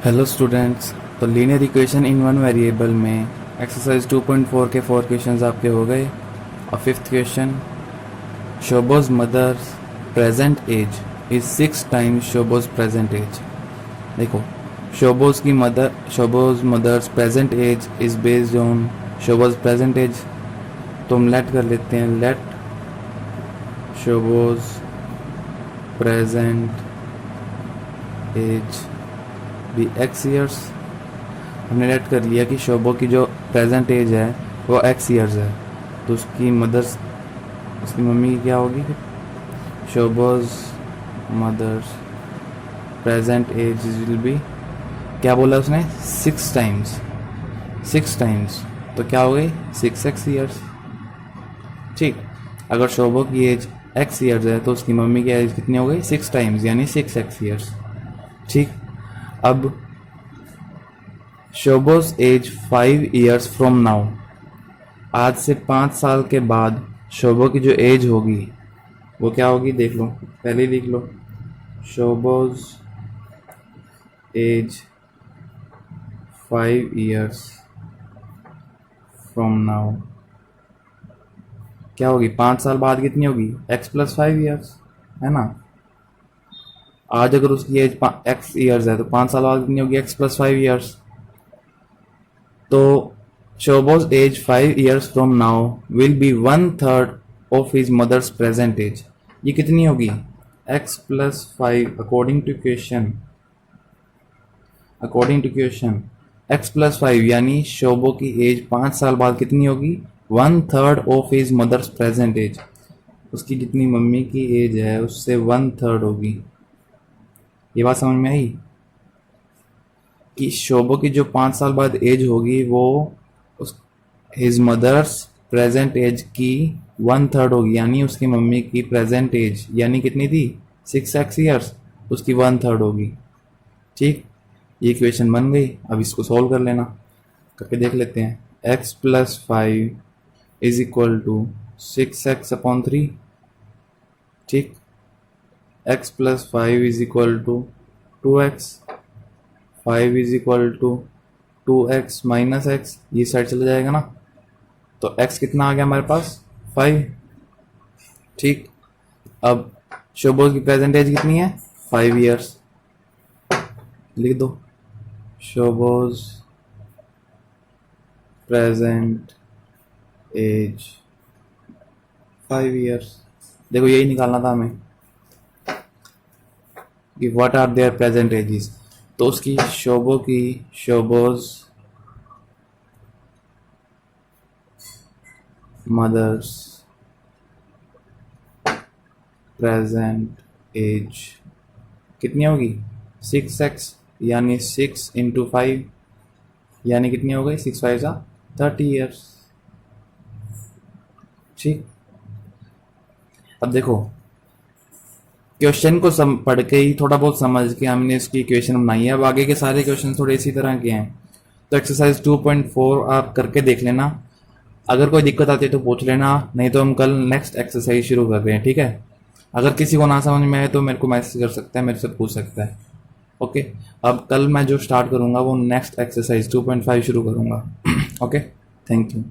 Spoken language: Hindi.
हेलो स्टूडेंट्स, तो linear equation in one variable में एक्सरसाइज 2.4 के 4 क्वेश्चंस आपके हो गए। और fifth question, Shobo's mother's present age is 6 times Shobo's present age. देखो, Shobo's mother's present age is based on Shobo's present age. तो हम लेट कर लेते हैं, लेट शोबोज प्रेजेंट एज भी x ईयर्स। हमने लेट कर लिया कि शोबो की जो प्रेजेंट एज है वो x ईयर्स है, तो उसकी मम्मी की क्या होगी फिर? Shobo's mother's present age will be, क्या बोला उसने? 6 टाइम्स, तो क्या हो गई? 6x years. ठीक, अगर शोबो की एज x ईयर्स है तो उसकी मम्मी की एज कितनी हो गई? 6 टाइम्स, यानी 6x ईयर्स। ठीक, अब शोबोज एज 5 ईयर्स फ्रॉम नाउ, आज से 5 साल के बाद शोबो की जो एज होगी वो क्या होगी? देख लो, पहले लिख लो, शोबोज एज 5 ईयर्स फ्रॉम नाउ क्या होगी? 5 साल बाद कितनी होगी? x + 5 ईयर्स, है ना। आज अगर उसकी एज x ईयर्स है तो 5 साल बाद कितनी होगी? x + 5 years. तो Shobo's age 5 years from now will be 1/3 of his mother's present age. ये कितनी होगी? x + 5 according to question x + 5, यानी शोबो की एज 5 साल बाद कितनी होगी? 1/3 of his mother's present age. उसकी जितनी मम्मी की एज है उससे 1/3 होगी। ये बात समझ में आई कि शोबो की जो 5 साल बाद एज होगी वो उस हिज मदर्स प्रेजेंट एज की 1/3 होगी, यानी उसकी मम्मी की प्रेजेंट एज यानी कितनी थी? 6x ईयर्स, उसकी 1/3 होगी। ठीक, ये इक्वेशन बन गई। अब इसको सॉल्व कर लेना, करके देख लेते हैं। x + 5 = 6x/3। ठीक, x + 5 = 2x, 5 = 2x - x, ये साइड चला जाएगा ना, तो x कितना आ गया हमारे पास? 5। ठीक, अब शोबोज की प्रेजेंट एज कितनी है? 5 ईयर्स। लिख दो, शोबोज प्रेजेंट एज 5 ईयर्स। देखो, यही निकालना था हमें कि what are their present ages. तो उसकी शोबोज मदर्स प्रेजेंट एज कितनी होगी? 6x, यानी 6 × 5, यानी कितनी हो गई? 6 × 5 = 30 ईयर्स। ठीक, अब देखो, क्वेश्चन को पढ़ के ही थोड़ा बहुत समझ के हमने इसकी इक्वेशन बनाई है। अब आगे के सारे क्वेश्चन थोड़े इसी तरह के हैं। तो एक्सरसाइज 2.4 आप करके देख लेना। अगर कोई दिक्कत आती है तो पूछ लेना, नहीं तो हम कल नेक्स्ट एक्सरसाइज शुरू कर रहे हैं। ठीक है, अगर किसी को ना समझ में आए तो मेरे को मैसेज कर सकता है, मेरे से पूछ सकता है। ओके, अब कल मैं जो स्टार्ट करूँगा वो नेक्स्ट एक्सरसाइज 2.5 शुरू करूँगा। Okay, thank you.